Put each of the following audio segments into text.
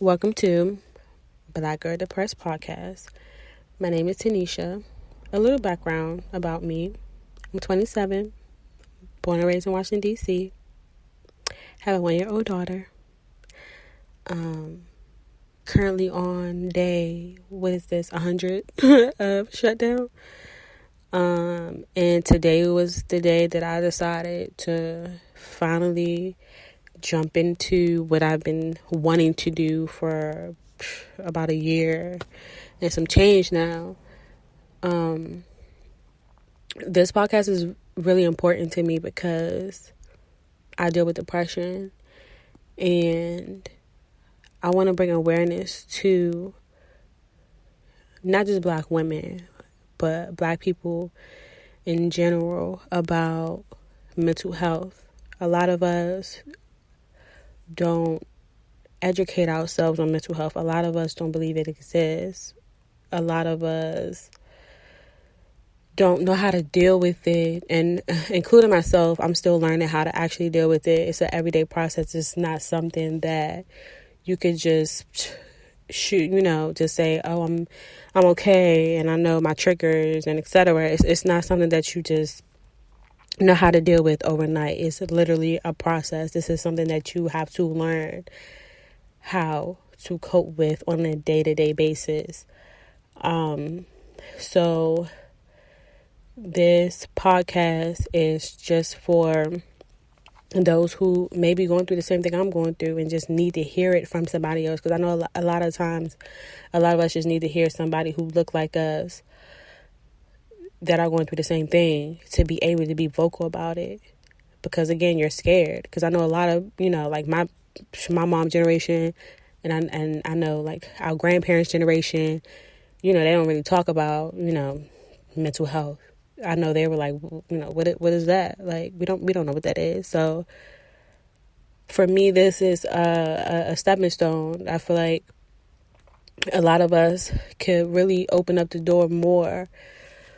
Welcome to Black Girl Depressed Podcast. My name is Tanisha. A little background about me. I'm 27, born and raised in Washington, D.C. Have a 1-year-old daughter. Currently on day, 100 of shutdown. And today was the day that I decided to finally jump into what I've been wanting to do for about a year and some change now. This podcast is really important to me because I deal with depression, and I want to bring awareness to not just Black women, but Black people in general about mental health. A lot of us don't educate ourselves on mental health. A lot of us don't believe it exists. A lot of us don't know how to deal with it, and including myself, I'm still learning how to actually deal with it. It's an everyday process. It's not something that you could just just say, oh, I'm okay, and I know my triggers and etc. It's not something that you just know how to deal with overnight. It's literally a process. This is something that you have to learn how to cope with on a day-to-day basis. So this podcast is just for those who may be going through the same thing I'm going through and just need to hear it from somebody else. Because I know a lot of times, a lot of us just need to hear somebody who look like us that are going through the same thing to be able to be vocal about it. Because again, you're scared. Because I know a lot of, like my mom's generation, and I know like our grandparents' generation, they don't really talk about, mental health. I know they were like, what is that? Like, we don't know what that is. So for me, this is a stepping stone. I feel like a lot of us could really open up the door more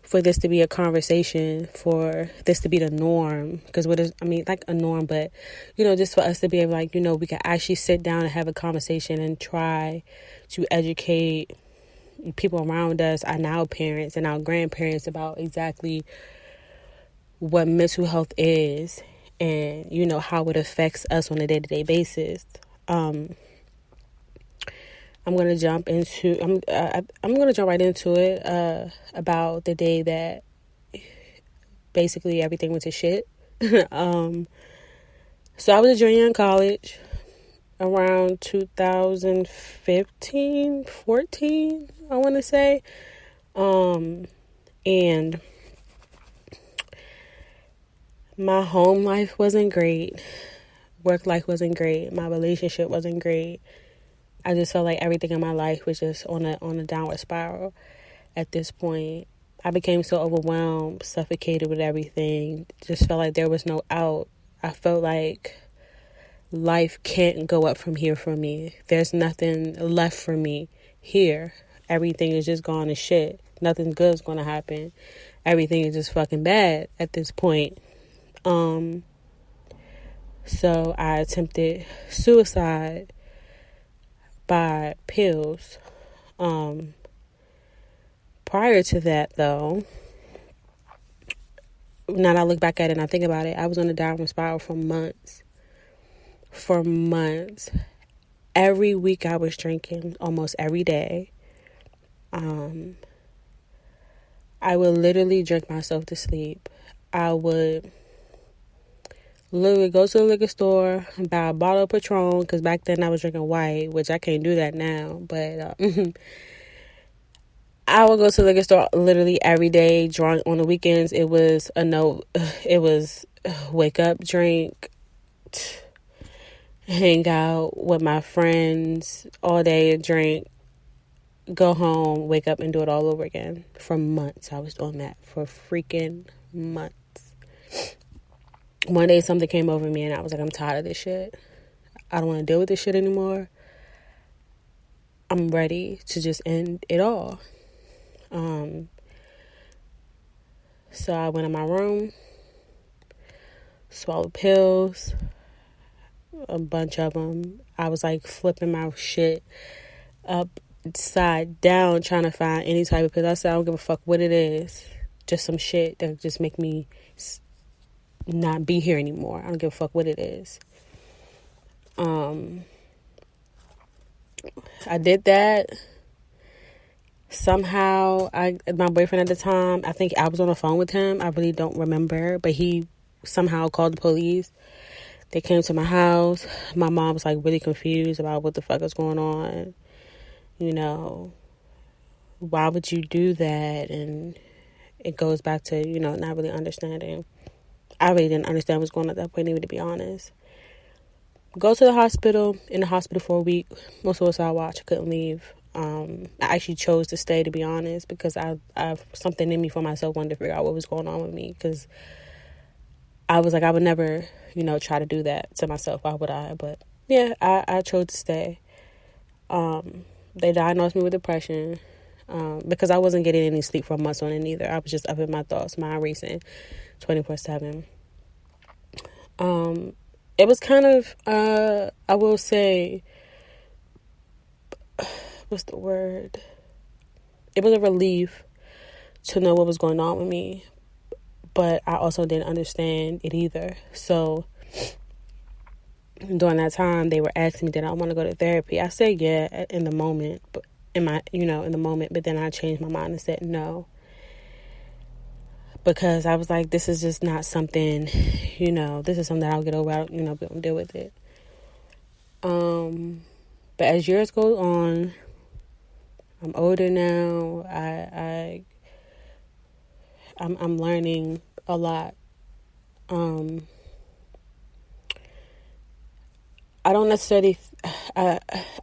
for this to be a conversation, for this to be the norm. Because like a norm, but, just for us to be able, we can actually sit down and have a conversation and try to educate people around us, and our parents and our grandparents, about exactly what mental health is and, how it affects us on a day-to-day basis. I'm gonna jump right into it about the day that basically everything went to shit. So I was a junior in college around 2015, 14, I want to say. And my home life wasn't great. Work life wasn't great. My relationship wasn't great. I just felt like everything in my life was just on a downward spiral at this point. I became so overwhelmed, suffocated with everything. Just felt like there was no out. I felt like life can't go up from here for me. There's nothing left for me here. Everything is just gone to shit. Nothing good is going to happen. Everything is just fucking bad at this point. So I attempted suicide by pills. Prior to that, though, now that I look back at it and I think about it, I was on a downward spiral for months. Every week I was drinking, almost every day. I would literally drink myself to sleep. I would literally go to the liquor store and buy a bottle of Patron, because back then I was drinking white, which I can't do that now, but I would go to the liquor store literally every day, drunk. On the weekends, it was wake up, drink, hang out with my friends all day, drink, go home, wake up, and do it all over again. For months, I was doing that for freaking months. One day, something came over me, and I was like, I'm tired of this shit. I don't want to deal with this shit anymore. I'm ready to just end it all. So I went in my room, swallowed pills, a bunch of them. I was like flipping my shit upside down trying to find any type of pill. I said I don't give a fuck what it is, just some shit that just make me not be here anymore. I don't give a fuck what it is. I did that. Somehow, my boyfriend at the time, I think I was on the phone with him. I really don't remember, but he somehow called the police. They came to my house. My mom was like really confused about what the fuck is going on. You know, why would you do that? And it goes back to, you know, not really understanding. I really didn't understand what's going on at that point, even to be honest. Go to the hospital. In the hospital for a week. No suicide watch. I couldn't leave. I actually chose to stay, to be honest, because I something in me for myself wanted to figure out what was going on with me, because I was like, I would never, you know, try to do that to myself. Why would I? But yeah, I chose to stay. They diagnosed me with depression, because I wasn't getting any sleep for months on it either. I was just up in my thoughts, mind racing 24/7. It was kind of, I will say, what's the word? It was a relief to know what was going on with me, but I also didn't understand it either. So during that time, they were asking me, did I want to go to therapy? I said yeah in the moment, but in the moment, but then I changed my mind and said no, because I was like, this is just not something, you know, this is something that I'll get over. I'll, you know, deal with it. But as years go on, I'm older now. I'm learning a lot. I don't necessarily. I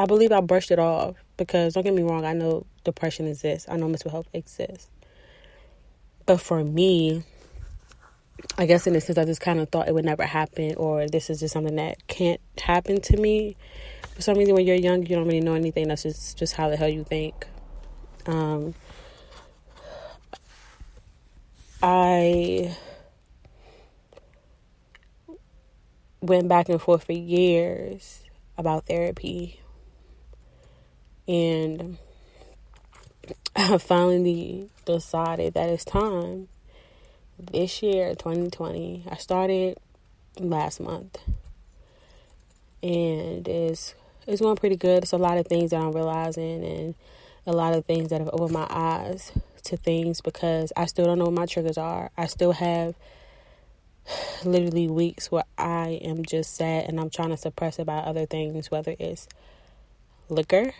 believe I brushed it off, because don't get me wrong. I know depression exists. I know mental health exists. But for me, I guess in a sense, I just kind of thought it would never happen, or this is just something that can't happen to me. For some reason, when you're young, you don't really know anything. That's just how the hell you think. I went back and forth for years about therapy, and I finally decided that it's time. This year, 2020, I started last month, and it's going pretty good. It's a lot of things that I'm realizing, and a lot of things that have opened my eyes to things, because I still don't know what my triggers are. I still have literally weeks where I am just sad and I'm trying to suppress it by other things, whether it's liquor.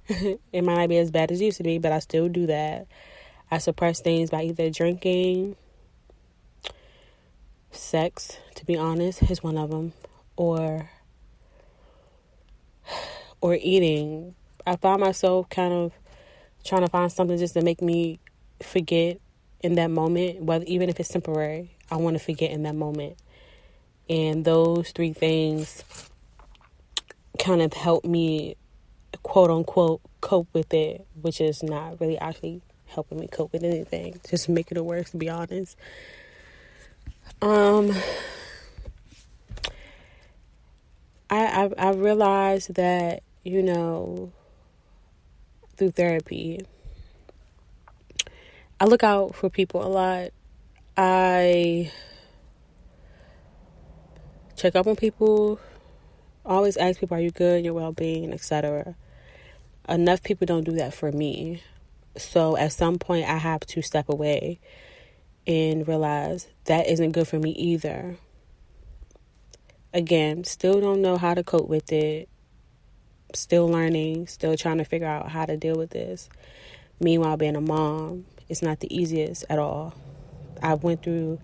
It might not be as bad as it used to be, but I still do that. I suppress things by either drinking, sex, to be honest, is one of them, or eating. I find myself kind of trying to find something just to make me forget in that moment, whether even if it's temporary. I want to forget in that moment. And those three things kind of help me, quote unquote, cope with it, which is not really actually helping me cope with anything, just making it worse, to be honest. I realized that, you know, through therapy, I look out for people a lot. I check up on people, always ask people, are you good, your well-being, etc. Enough people don't do that for me. So at some point, I have to step away and realize that isn't good for me either. Again, still don't know how to cope with it. Still learning, still trying to figure out how to deal with this. Meanwhile, being a mom, it's not the easiest at all. I went through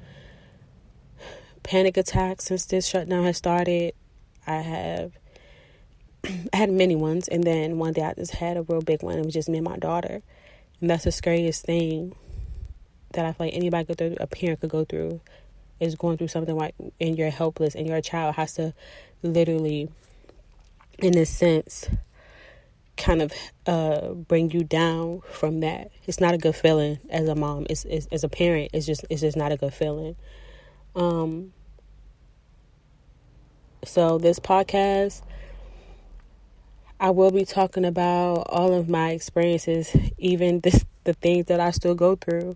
panic attacks since this shutdown has started. I had many ones, and then one day I just had a real big one. It was just me and my daughter, and that's the scariest thing that I feel like anybody could go through, a parent could go through, is going through something like, and you're helpless, and your child has to literally, in a sense, kind of bring you down from that. It's not a good feeling as a mom. It's as a parent. It's just not a good feeling. So this podcast, I will be talking about all of my experiences, even the things that I still go through.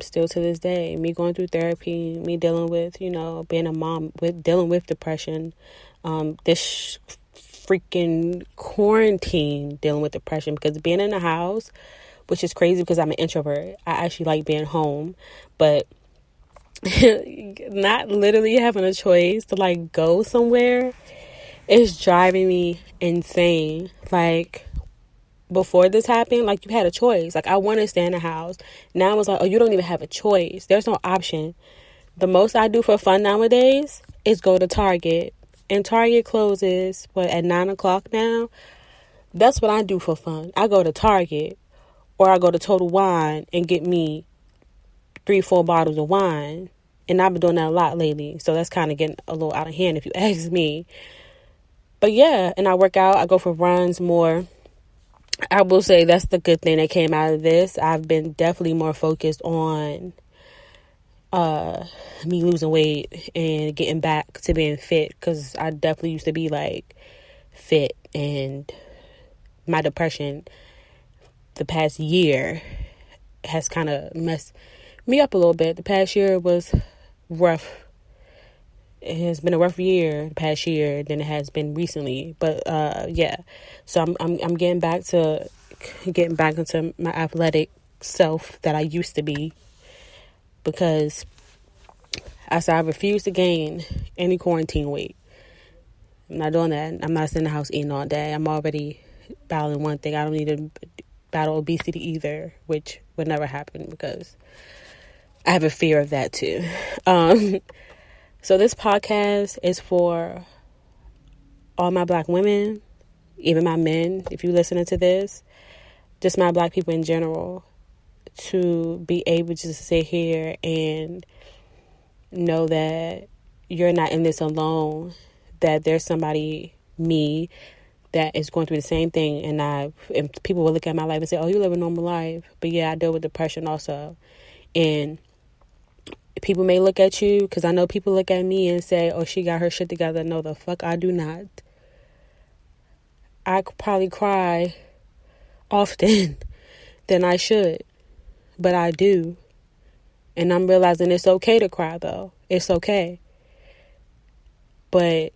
Still to this day, me going through therapy, me dealing with, being a mom, with dealing with depression, this freaking quarantine, dealing with depression, because being in the house, which is crazy because I'm an introvert, I actually like being home, but not literally having a choice to like go somewhere is driving me insane. Like, before this happened, like, you had a choice. Like, I want to stay in the house. Now it's like, oh, you don't even have a choice. There's no option. The most I do for fun nowadays is go to Target. And Target closes, at 9 o'clock now? That's what I do for fun. I go to Target, or I go to Total Wine and get me 3-4 bottles of wine. And I've been doing that a lot lately. So that's kind of getting a little out of hand if you ask me. But yeah, and I work out. I go for runs more. I will say that's the good thing that came out of this. I've been definitely more focused on me losing weight and getting back to being fit, because I definitely used to be like fit, and my depression the past year has kind of messed me up a little bit. The past year was rough. It has been a rough year the past year than it has been recently, but yeah. So I'm getting back into my athletic self that I used to be, because I said I refuse to gain any quarantine weight. I'm not doing that. I'm not sitting in the house eating all day. I'm already battling one thing. I don't need to battle obesity either, which would never happen because I have a fear of that too. So this podcast is for all my Black women, even my men, if you're listening to this, just my Black people in general, to be able to sit here and know that you're not in this alone, that there's somebody, me, that is going through the same thing. And people will look at my life and say, oh, you live a normal life. But yeah, I deal with depression also. And people may look at you, because I know people look at me and say, oh, she got her shit together. No, the fuck I do not. I could probably cry often than I should, but I do. And I'm realizing it's okay to cry, though. It's okay. But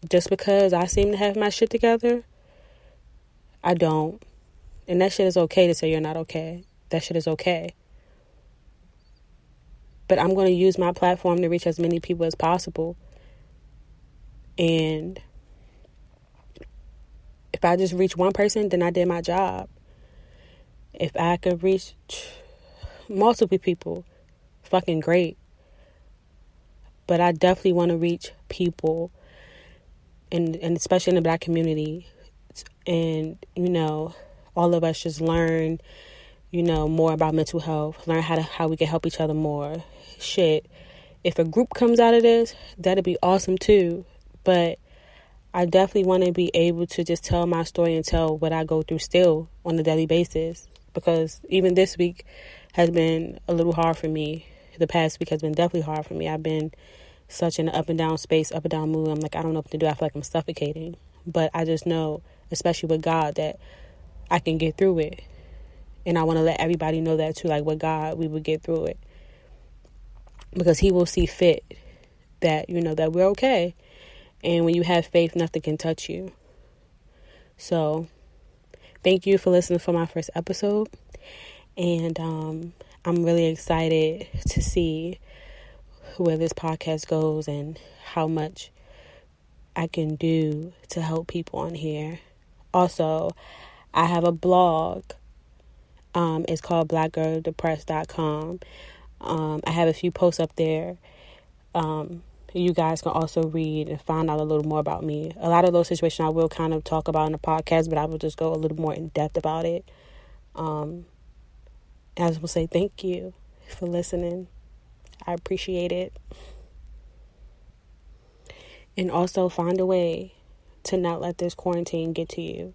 just because I seem to have my shit together, I don't. And that shit is okay to say you're not okay. That shit is okay. But I'm going to use my platform to reach as many people as possible. And if I just reach one person, then I did my job. If I could reach multiple people, fucking great. But I definitely want to reach people, and especially in the Black community. And, all of us just learn, more about mental health, learn how we can help each other more. Shit, if a group comes out of this, that'd be awesome too. But I definitely want to be able to just tell my story and tell what I go through still on a daily basis, because even this week has been a little hard for me. The past week has been definitely hard for me. I've been such in an up and down space, up and down mood. I'm like, I don't know what to do. I feel like I'm suffocating. But I just know, especially with God, that I can get through it. And I want to let everybody know that too. Like, with God, we would get through it, because He will see fit that, that we're okay. And when you have faith, nothing can touch you. So thank you for listening for my first episode. And I'm really excited to see where this podcast goes and how much I can do to help people on here. Also, I have a blog. It's called blackgirldepressed.com. I have a few posts up there. You guys can also read and find out a little more about me. A lot of those situations I will kind of talk about in the podcast, but I will just go a little more in depth about it. I just will say thank you for listening. I appreciate it. And also find a way to not let this quarantine get to you.